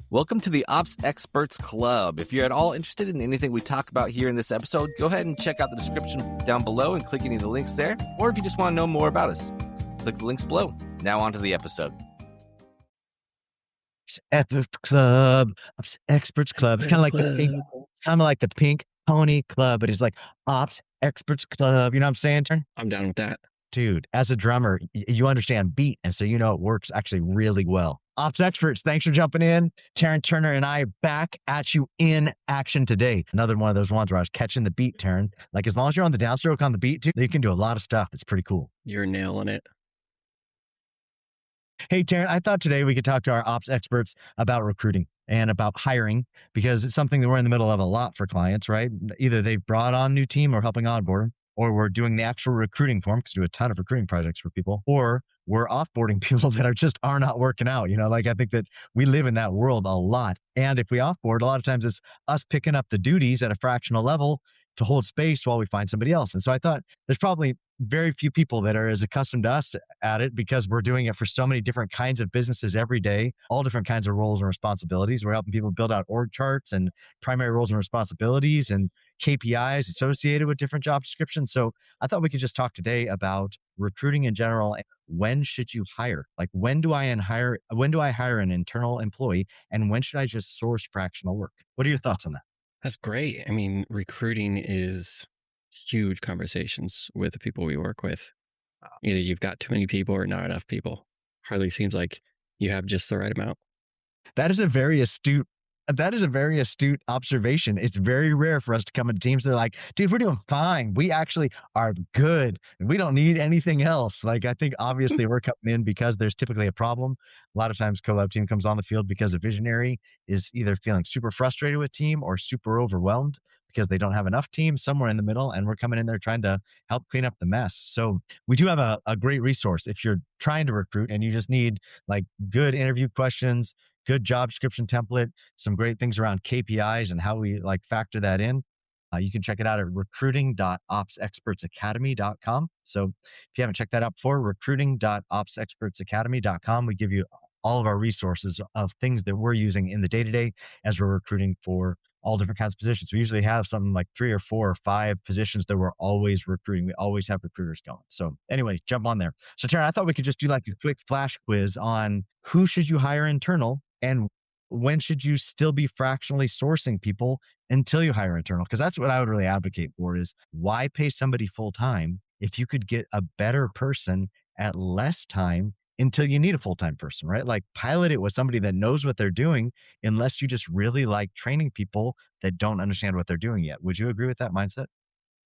Welcome to the Ops Experts Club. If you're at all interested in anything we talk about here in this episode, go ahead and check out the description down below and click any of the links there. Or if you just want to know more about us, click the links below. Now on to the episode. Experts Club, Ops Experts Club. It's kind of like the pink pony club, but it's like Ops Experts Club. You know what I'm saying, Terryn? I'm down with that. Dude, as a drummer, you understand beat, and so you know it works actually really well. Ops Experts, thanks for jumping in. Terryn Turner and I back at you in action today. Another one of those ones where I was catching the beat, Terryn. Like, as long as you're on the downstroke on the beat, dude, you can do a lot of stuff. It's pretty cool. You're nailing it. Hey, Terryn, I thought today we could talk to our ops experts about recruiting and about hiring, because it's something that we're in the middle of a lot for clients, right? Either they've brought on a new team or helping onboard them, or we're doing the actual recruiting for them because we do a ton of recruiting projects for people, or we're offboarding people that are not working out. You know, like, I think that we live in that world a lot. And if we offboard, a lot of times it's us picking up the duties at a fractional level to hold space while we find somebody else. And so I thought there's probably very few people that are as accustomed to us at it, because we're doing it for so many different kinds of businesses every day, all different kinds of roles and responsibilities. We're helping people build out org charts and primary roles and responsibilities and KPIs associated with different job descriptions. So I thought we could just talk today about recruiting in general. When should you hire? Like, when do I hire an internal employee, and when should I just source fractional work? What are your thoughts on that? That's great. I mean, recruiting is huge conversations with the people we work with. Either you've got too many people or not enough people. Hardly seems like you have just the right amount. That is a very astute observation. It's very rare for us to come into teams that are like, dude, we're doing fine. We actually are good. We don't need anything else. Like, I think obviously we're coming in because there's typically a problem. A lot of times Collab team comes on the field because a visionary is either feeling super frustrated with team or super overwhelmed because they don't have enough team, somewhere in the middle, and we're coming in there trying to help clean up the mess. So we do have a great resource if you're trying to recruit and you just need like good interview questions, good job description template, some great things around KPIs and how we like factor that in. You can check it out at recruiting.opsexpertsacademy.com. So if you haven't checked that out before, recruiting.opsexpertsacademy.com, we give you all of our resources of things that we're using in the day-to-day as we're recruiting for all different kinds of positions. We usually have something like 3 or 4 or 5 positions that we're always recruiting. We always have recruiters going. So anyway, jump on there. So Terryn, I thought we could just do like a quick flash quiz on who should you hire internal, and when should you still be fractionally sourcing people until you hire internal? Because that's what I would really advocate for, is why pay somebody full time if you could get a better person at less time until you need a full-time person, right? Like, pilot it with somebody that knows what they're doing, unless you just really like training people that don't understand what they're doing yet. Would you agree with that mindset?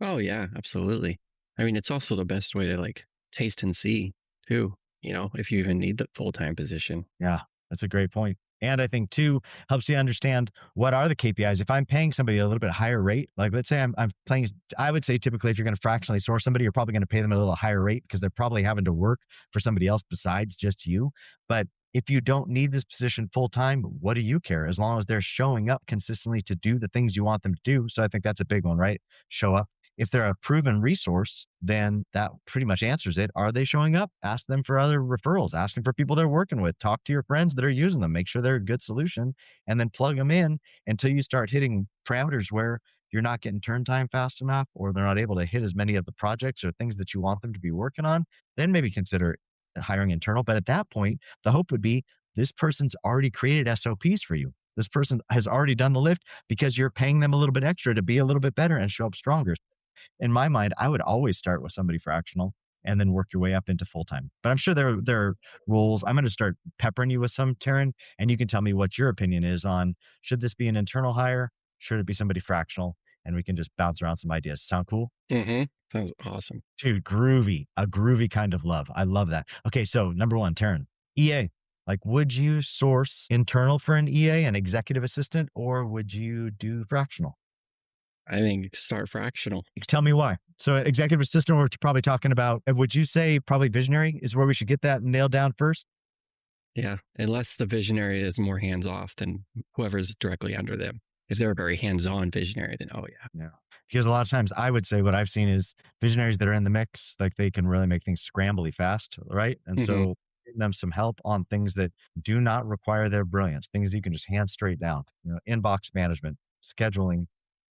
Oh yeah, absolutely. I mean, it's also the best way to like taste and see too, you know, if you even need the full-time position. Yeah, that's a great point. And I think too, helps you understand what are the KPIs. If I'm paying somebody a little bit higher rate, like let's say I'm paying, I would say typically if you're going to fractionally source somebody, you're probably going to pay them a little higher rate because they're probably having to work for somebody else besides just you. But if you don't need this position full time, what do you care? As long as they're showing up consistently to do the things you want them to do. So I think that's a big one, right? Show up. If they're a proven resource, then that pretty much answers it. Are they showing up? Ask them for other referrals. Ask them for people they're working with. Talk to your friends that are using them. Make sure they're a good solution, and then plug them in until you start hitting parameters where you're not getting turn time fast enough, or they're not able to hit as many of the projects or things that you want them to be working on. Then maybe consider hiring internal. But at that point, the hope would be this person's already created SOPs for you. This person has already done the lift because you're paying them a little bit extra to be a little bit better and show up stronger. In my mind, I would always start with somebody fractional and then work your way up into full-time. But I'm sure there are rules. I'm going to start peppering you with some, Terryn, and you can tell me what your opinion is on, should this be an internal hire? Should it be somebody fractional? And we can just bounce around some ideas. Sound cool? Mm-hmm. Sounds awesome. Dude, groovy. A groovy kind of love. I love that. Okay, so number 1, Terryn, EA. Like, would you source internal for an EA, an executive assistant, or would you do fractional? I think start fractional. Tell me why. So executive assistant, we're probably talking about, would you say probably visionary is where we should get that nailed down first? Yeah, unless the visionary is more hands-off than whoever's directly under them. If they're a very hands-on visionary, then oh yeah. Yeah. Because a lot of times I would say what I've seen is visionaries that are in the mix, like they can really make things scrambly fast, right? And so giving them some help on things that do not require their brilliance, things you can just hand straight down, inbox management, scheduling,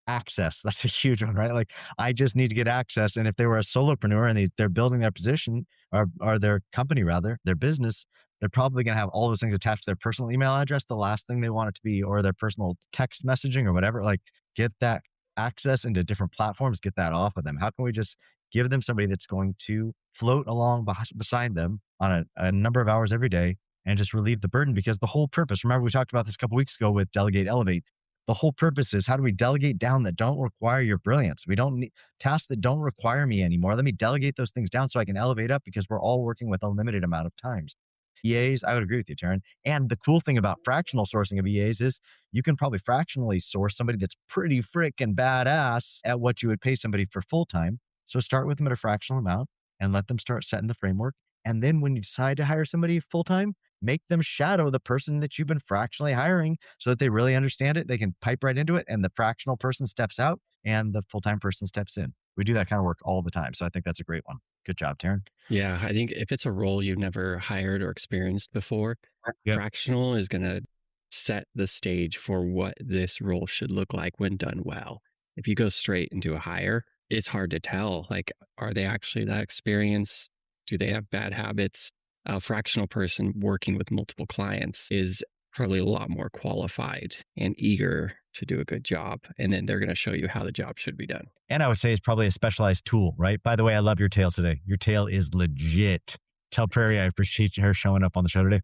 access. That's a huge one, right? Like I just need to get access. And if they were a solopreneur and they're building their position or their company, rather, their business, they're probably going to have all those things attached to their personal email address, the last thing they want it to be, or their personal text messaging or whatever. Like get that access into different platforms, get that off of them. How can we just give them somebody that's going to float along beside them on a number of hours every day and just relieve the burden? Because the whole purpose, remember we talked about this a couple weeks ago with Delegate Elevate. The whole purpose is how do we delegate down that don't require your brilliance? We don't need tasks that don't require me anymore. Let me delegate those things down so I can elevate up because we're all working with a limited amount of times. EAs, I would agree with you, Terryn. And the cool thing about fractional sourcing of EAs is you can probably fractionally source somebody that's pretty freaking badass at what you would pay somebody for full time. So start with them at a fractional amount and let them start setting the framework. And then when you decide to hire somebody full time, make them shadow the person that you've been fractionally hiring so that they really understand it. They can pipe right into it and the fractional person steps out and the full-time person steps in. We do that kind of work all the time. So I think that's a great one. Good job, Terryn. Yeah, I think if it's a role you've never hired or experienced before, Yep. fractional is going to set the stage for what this role should look like when done well. If you go straight into a hire, it's hard to tell. Like, are they actually that experienced? Do they have bad habits? A fractional person working with multiple clients is probably a lot more qualified and eager to do a good job. And then they're going to show you how the job should be done. And I would say it's probably a specialized tool, right? By the way, I love your tail today. Your tail is legit. Tell Prairie I appreciate her showing up on the show today.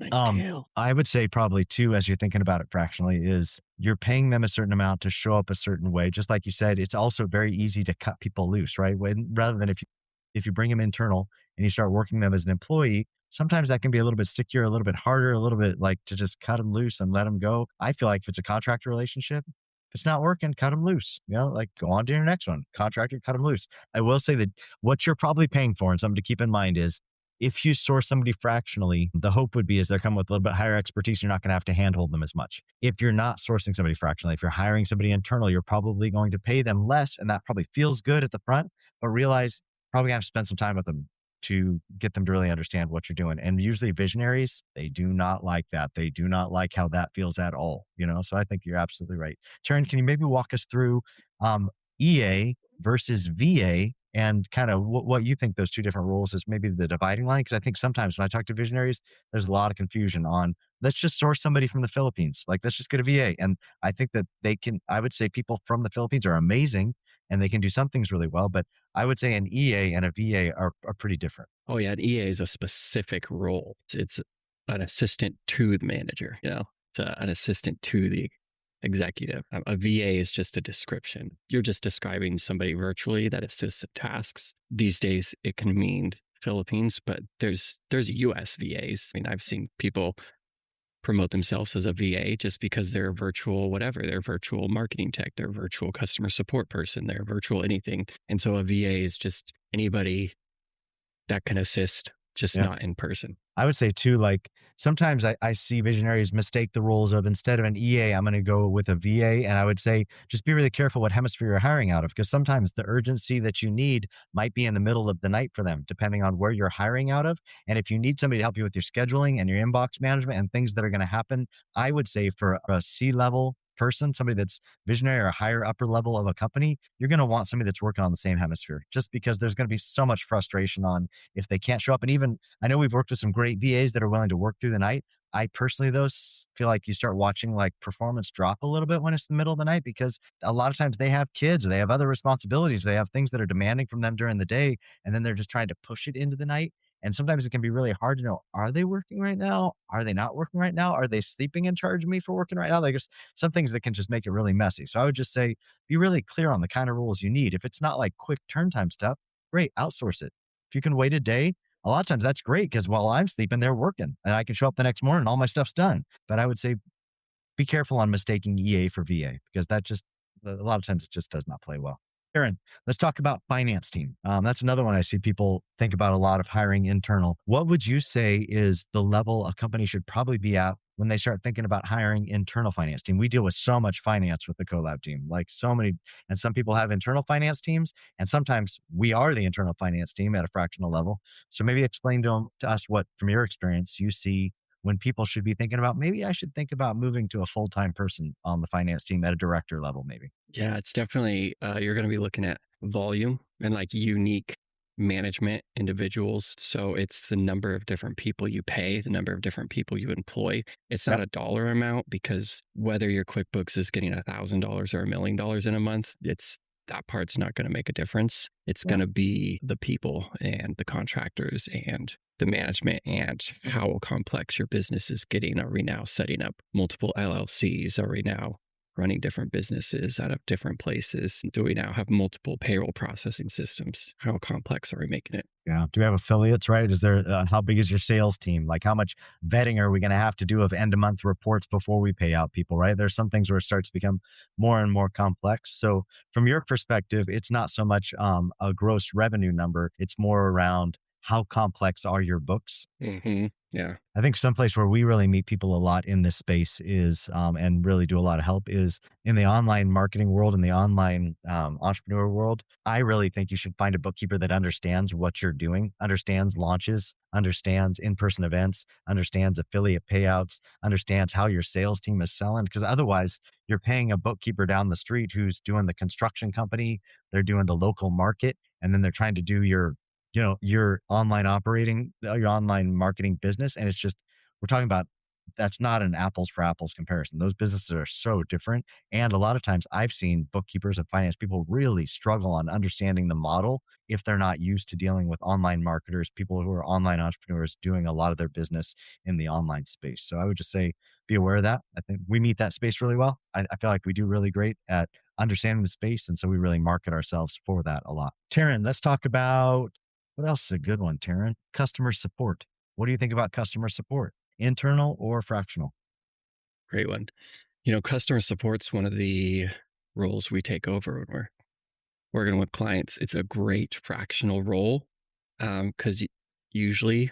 Nice tail. I would say probably too, as you're thinking about it fractionally, is you're paying them a certain amount to show up a certain way. Just like you said, it's also very easy to cut people loose, right? Rather than if you bring them internal and you start working them as an employee, sometimes that can be a little bit stickier, a little bit harder, a little bit like to just cut them loose and let them go. I feel like if it's a contractor relationship, if it's not working, cut them loose. Like go on to your next one. Contractor, cut them loose. I will say that what you're probably paying for and something to keep in mind is if you source somebody fractionally, the hope would be is they're coming with a little bit higher expertise. You're not going to have to handhold them as much. If you're not sourcing somebody fractionally, if you're hiring somebody internal, you're probably going to pay them less. And that probably feels good at the front, but realize probably going to have to spend some time with them to get them to really understand what you're doing. And usually visionaries, they do not like that. They do not like how that feels at all. So I think you're absolutely right. Terryn, can you maybe walk us through EA versus VA and kind of what you think those two different roles is, maybe the dividing line? Because I think sometimes when I talk to visionaries, there's a lot of confusion on let's just source somebody from the Philippines. Like let's just get a VA. And I think that I would say people from the Philippines are amazing and they can do some things really well, but I would say an EA and a VA are pretty different. Oh yeah, an EA is a specific role. It's an assistant to the manager, it's an assistant to the executive. A VA is just a description. You're just describing somebody virtually that assists with tasks. These days it can mean Philippines, but there's US VAs. I mean, I've seen people promote themselves as a VA just because they're virtual whatever. They're virtual marketing tech, they're virtual customer support person, they're virtual anything. And so a VA is just anybody that can assist, just not in person. I would say too, like sometimes I see visionaries mistake the roles of instead of an EA, I'm going to go with a VA. And I would say just be really careful what hemisphere you're hiring out of, because sometimes the urgency that you need might be in the middle of the night for them, depending on where you're hiring out of. And if you need somebody to help you with your scheduling and your inbox management and things that are going to happen, I would say for a C-level person, somebody that's visionary or a higher upper level of a company, you're going to want somebody that's working on the same hemisphere, just because there's going to be so much frustration on if they can't show up. And even I know we've worked with some great VAs that are willing to work through the night. I personally, though, feel like you start watching like performance drop a little bit when it's the middle of the night, because a lot of times they have kids or they have other responsibilities. They have things that are demanding from them during the day, and then they're just trying to push it into the night. And sometimes it can be really hard to know, are they working right now? Are they not working right now? Are they sleeping and charging me for working right now? Like there's some things that can just make it really messy. So I would just say, be really clear on the kind of rules you need. If it's not like quick turn time stuff, great, outsource it. If you can wait a day, a lot of times that's great because while I'm sleeping, they're working and I can show up the next morning and all my stuff's done. But I would say, be careful on mistaking EA for VA, because that just, a lot of times it just does not play well. Terryn, let's talk about finance team. That's another one I see people think about a lot of hiring internal. What would you say is the level a company should probably be at when they start thinking about hiring internal finance team. We deal with so much finance with the Collab team, like so many, and some people have internal finance teams, and sometimes we are the internal finance team at a fractional level. So maybe explain to us what, from your experience, you see when people should be thinking about, maybe I should think about moving to a full-time person on the finance team at a director level, maybe. Yeah, it's definitely, you're going to be looking at volume and like unique management individuals. So it's the number of different people you pay, the number of different people you employ. It's not Yep. a dollar amount, because whether your QuickBooks is getting $1,000 or $1 million in a month, that part's not going to make a difference. It's Yeah. going to be the people and the contractors and the management and how complex your business is getting. Are we now setting up multiple LLCs? Are we now running different businesses out of different places? Do we now have multiple payroll processing systems? How complex are we making it? Yeah. Do we have affiliates, right? Is there, how big is your sales team? Like, how much vetting are we going to have to do of end of month reports before we pay out people, right? There's some things where it starts to become more and more complex. So, from your perspective, it's not so much a gross revenue number, it's more around how complex are your books. Yeah. I think someplace where we really meet people a lot in this space is, and really do a lot of help, is in the online marketing world, in the online entrepreneur world. I really think you should find a bookkeeper that understands what you're doing, understands launches, understands in-person events, understands affiliate payouts, understands how your sales team is selling. Because otherwise, you're paying a bookkeeper down the street who's doing the construction company, they're doing the local market, and then they're trying to do your online operating, your online marketing business. And it's just, we're talking about, that's not an apples for apples comparison. Those businesses are so different. And a lot of times I've seen bookkeepers and finance people really struggle on understanding the model if they're not used to dealing with online marketers, people who are online entrepreneurs doing a lot of their business in the online space. So I would just say, be aware of that. I think we meet that space really well. I feel like we do really great at understanding the space. And so we really market ourselves for that a lot. Terryn, let's talk about, what else is a good one, Terryn? Customer support. What do you think about customer support? Internal or fractional? Great one. Customer support's one of the roles we take over when we're working with clients. It's a great fractional role, because usually,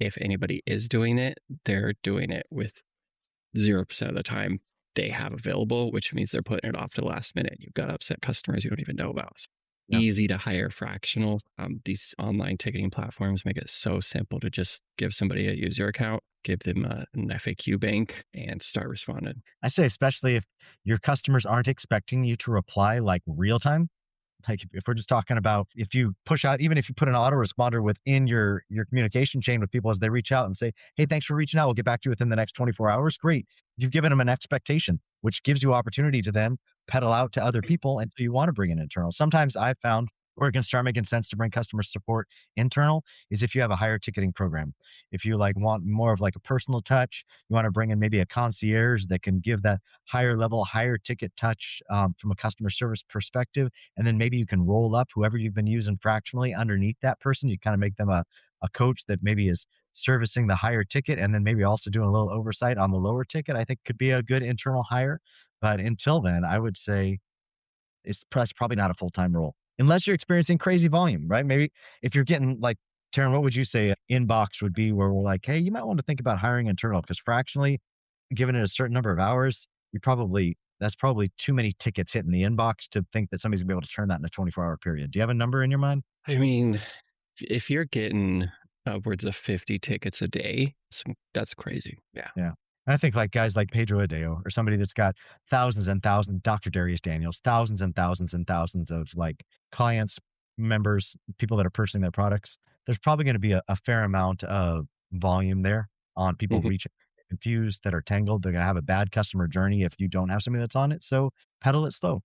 if anybody is doing it, they're doing it with 0% of the time they have available, which means they're putting it off to the last minute. You've got upset customers you don't even know about. So Yeah. easy to hire fractional. These online ticketing platforms make it so simple to just give somebody a user account, give them an FAQ bank, and start responding. I say, especially if your customers aren't expecting you to reply like real time. Like if we're just talking about, if you push out, even if you put an autoresponder within your communication chain with people as they reach out and say, hey, thanks for reaching out, we'll get back to you within the next 24 hours. Great. You've given them an expectation, which gives you opportunity to then pedal out to other people. And so you want to bring in internal. Sometimes I've found where it can start making sense to bring customer support internal is if you have a higher ticketing program. If you like want more of like a personal touch, you want to bring in maybe a concierge that can give that higher level, higher ticket touch from a customer service perspective. And then maybe you can roll up whoever you've been using fractionally underneath that person. You kind of make them a coach that maybe is servicing the higher ticket and then maybe also doing a little oversight on the lower ticket. I think could be a good internal hire. But until then, I would say that's probably not a full-time role unless you're experiencing crazy volume, right? Maybe if you're getting like, Terryn, what would you say inbox would be where we're like, hey, you might want to think about hiring internal, because fractionally, given it a certain number of hours, that's probably too many tickets hitting the inbox to think that somebody's gonna be able to turn that in a 24-hour period. Do you have a number in your mind? I mean, if you're getting upwards of 50 tickets a day, that's crazy. Yeah. Yeah. I think like guys like Pedro Adeo or somebody that's got thousands and thousands, Dr. Darius Daniels, thousands and thousands and thousands of like clients, members, people that are purchasing their products. There's probably going to be a fair amount of volume there on people Mhm. reaching confused, that are tangled. They're going to have a bad customer journey if you don't have somebody that's on it. So pedal it slow.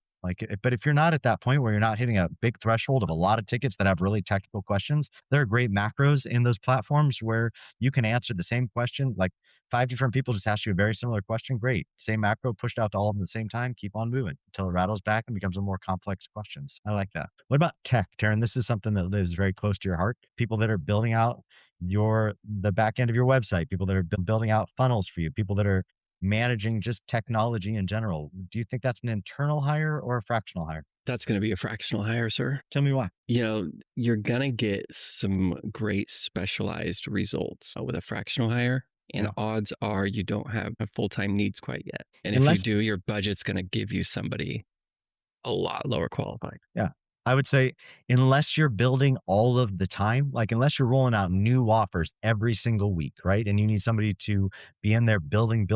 But if you're not at that point where you're not hitting a big threshold of a lot of tickets that have really technical questions, there are great macros in those platforms where you can answer the same question. Like 5 different people just ask you a very similar question. Great. Same macro pushed out to all of them at the same time. Keep on moving until it rattles back and becomes a more complex questions. I like that. What about tech, Terryn? This is something that lives very close to your heart. People that are building out the back end of your website, people that are building out funnels for you, people that are managing just technology in general. Do you think that's an internal hire or a fractional hire? That's going to be a fractional hire, sir. Tell me why. You're going to get some great specialized results with a fractional hire. And Yeah. odds are you don't have a full-time needs quite yet. And if you Unless do, your budget's going to give you somebody a lot lower qualified. Yeah. I would say unless you're building all of the time, like unless you're rolling out new offers every single week, right? And you need somebody to be in there building,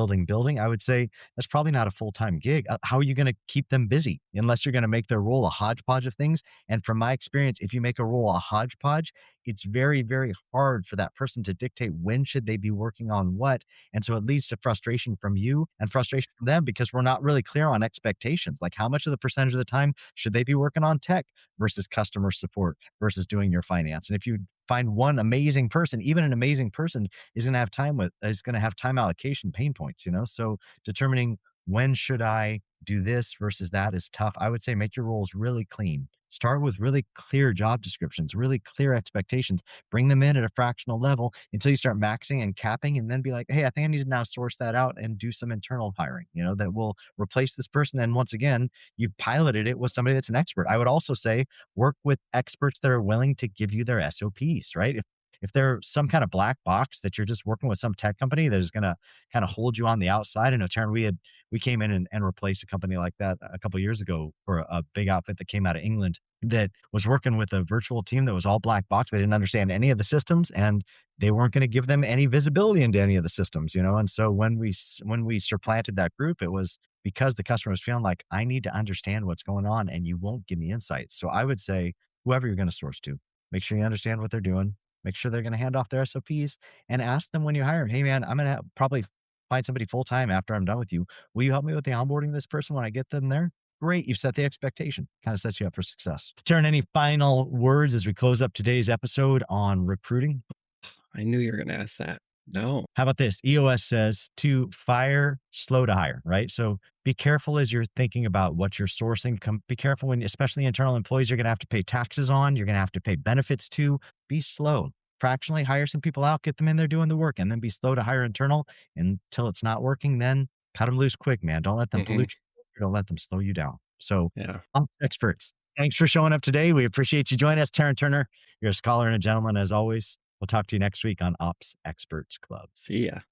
I would say that's probably not a full-time gig. How are you going to keep them busy unless you're going to make their role a hodgepodge of things? And from my experience, if you make a role a hodgepodge, it's very, very hard for that person to dictate when should they be working on what. And so it leads to frustration from you and frustration from them because we're not really clear on expectations. Like how much of the percentage of the time should they be working on tech versus customer support versus doing your finance? And if you find one amazing person, even an amazing person is going to have time allocation pain points, So determining when should I do this versus that is tough. I would say make your roles really clean. Start with really clear job descriptions, really clear expectations. Bring them in at a fractional level until you start maxing and capping, and then be like, hey, I think I need to now source that out and do some internal hiring, that will replace this person. And once again, you've piloted it with somebody that's an expert. I would also say work with experts that are willing to give you their SOPs, right? If they're some kind of black box that you're just working with some tech company that is going to kind of hold you on the outside. I know, Terryn, we came in and replaced a company like that a couple of years ago for a big outfit that came out of England that was working with a virtual team that was all black box. They didn't understand any of the systems, and they weren't going to give them any visibility into any of the systems, And so when we supplanted that group, it was because the customer was feeling like, I need to understand what's going on and you won't give me insights. So I would say whoever you're going to source to, make sure you understand what they're doing. Make sure they're going to hand off their SOPs, and ask them when you hire them, hey, man, I'm going to probably find somebody full time after I'm done with you. Will you help me with the onboarding of this person when I get them there? Great. You've set the expectation. Kind of sets you up for success. Terryn, any final words as we close up today's episode on recruiting? I knew you were going to ask that. No. How about this? EOS says to fire, slow to hire, right? So be careful as you're thinking about what you're sourcing. Be careful when, especially internal employees, you're going to have to pay taxes on, you're going to have to pay benefits to. Be slow. Fractionally hire some people out, get them in there doing the work, and then be slow to hire internal until it's not working. Then cut them loose quick, man. Don't let them pollute you. Don't let them slow you down. So, yeah. Experts, thanks for showing up today. We appreciate you joining us. Terryn Turner, you're a scholar and a gentleman as always. We'll talk to you next week on Ops Experts Club. See ya.